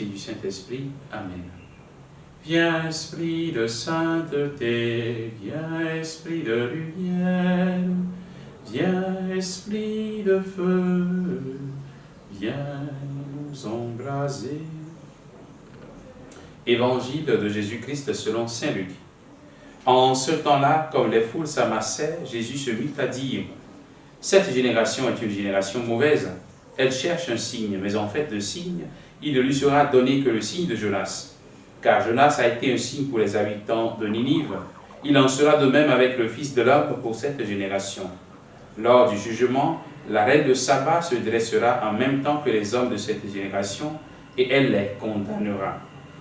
Fils et du Saint-Esprit. Amen. Viens, Esprit de sainteté, viens, Esprit de lumière, viens, Esprit de feu, viens nous embraser. Évangile de Jésus-Christ selon saint Luc. En ce temps-là, comme les foules s'amassaient, Jésus se mit à dire: cette génération est une génération mauvaise. Elle cherche un signe, mais en fait de signe, il ne lui sera donné que le signe de Jonas. Car Jonas a été un signe pour les habitants de Ninive. Il en sera de même avec le Fils de l'homme pour cette génération. Lors du jugement, la reine de Saba se dressera en même temps que les hommes de cette génération, et elle les condamnera.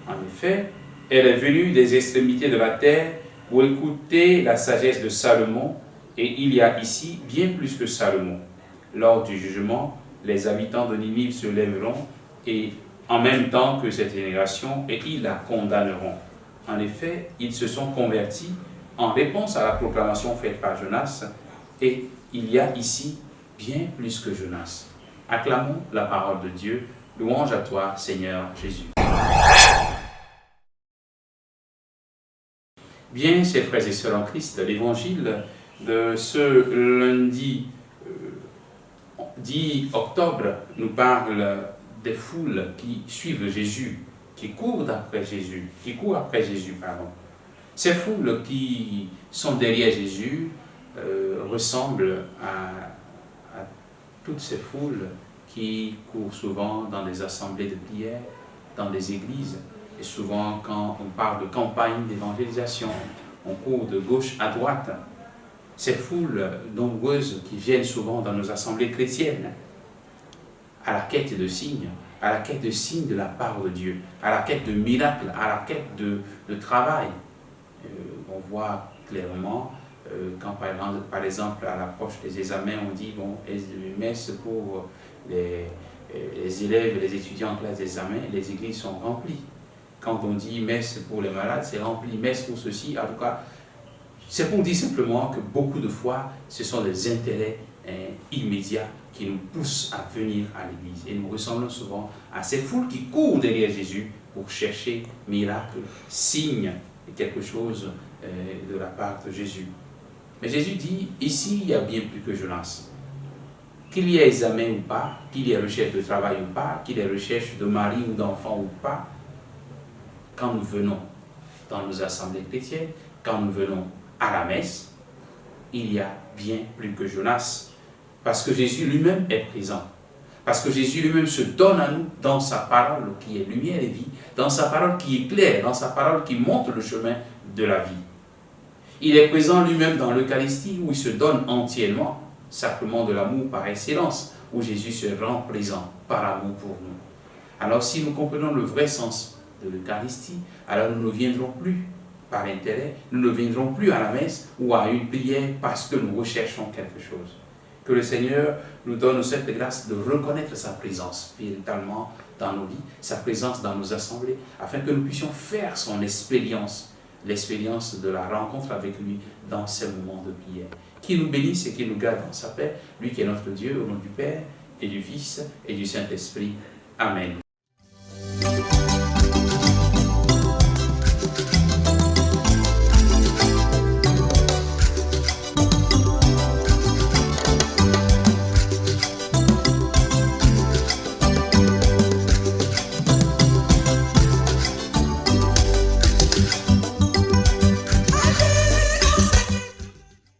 En effet, elle est venue des extrémités de la terre pour écouter la sagesse de Salomon, et il y a ici bien plus que Salomon. Lors du jugement, les habitants de Ninive se lèveront et en même temps que cette génération, et ils la condamneront. En effet, ils se sont convertis en réponse à la proclamation faite par Jonas, et il y a ici bien plus que Jonas. Acclamons la parole de Dieu. Louange à toi, Seigneur Jésus. Bien, chers frères et sœurs en Christ, l'évangile de ce lundi 10 octobre nous parle des foules qui suivent Jésus, qui courent après Jésus, Ces foules qui sont derrière Jésus ressemblent à toutes ces foules qui courent souvent dans des assemblées de prière, dans des églises. Et souvent, quand on parle de campagne d'évangélisation, on court de gauche à droite. Ces foules nombreuses qui viennent souvent dans nos assemblées chrétiennes, à la quête de signes, de la part de Dieu, à la quête de miracles, à la quête de travail. On voit clairement, quand par exemple à l'approche des examens, on dit, bon, messe pour les élèves, les étudiants en classe d'examen, les églises sont remplies. Quand on dit messe pour les malades, c'est rempli, messe pour ceci, en tout cas, c'est pour dire simplement que beaucoup de fois, ce sont des intérêts immédiats qui nous poussent à venir à l'église. Et nous ressemblons souvent à ces foules qui courent derrière Jésus pour chercher miracle, signe, quelque chose de la part de Jésus. Mais Jésus dit, ici, il y a bien plus que Jonas. Qu'il y ait examen ou pas, qu'il y ait recherche de travail ou pas, qu'il y ait recherche de mari ou d'enfant ou pas, quand nous venons dans nos assemblées chrétiennes, quand nous venons à la messe, il y a bien plus que Jonas. Parce que Jésus lui-même est présent. Parce que Jésus lui-même se donne à nous dans sa parole qui est lumière et vie, dans sa parole qui est claire, dans sa parole qui montre le chemin de la vie. Il est présent lui-même dans l'Eucharistie où il se donne entièrement, sacrement de l'amour par excellence, où Jésus se rend présent par amour pour nous. Alors si nous comprenons le vrai sens de l'Eucharistie, alors nous ne viendrons plus par intérêt, nous ne viendrons plus à la messe ou à une prière parce que nous recherchons quelque chose. Que le Seigneur nous donne cette grâce de reconnaître sa présence véritablement dans nos vies, sa présence dans nos assemblées, afin que nous puissions faire son expérience, l'expérience de la rencontre avec lui dans ces moments de prière. Qu'il nous bénisse et qu'il nous garde dans sa paix, lui qui est notre Dieu, au nom du Père et du Fils et du Saint-Esprit. Amen.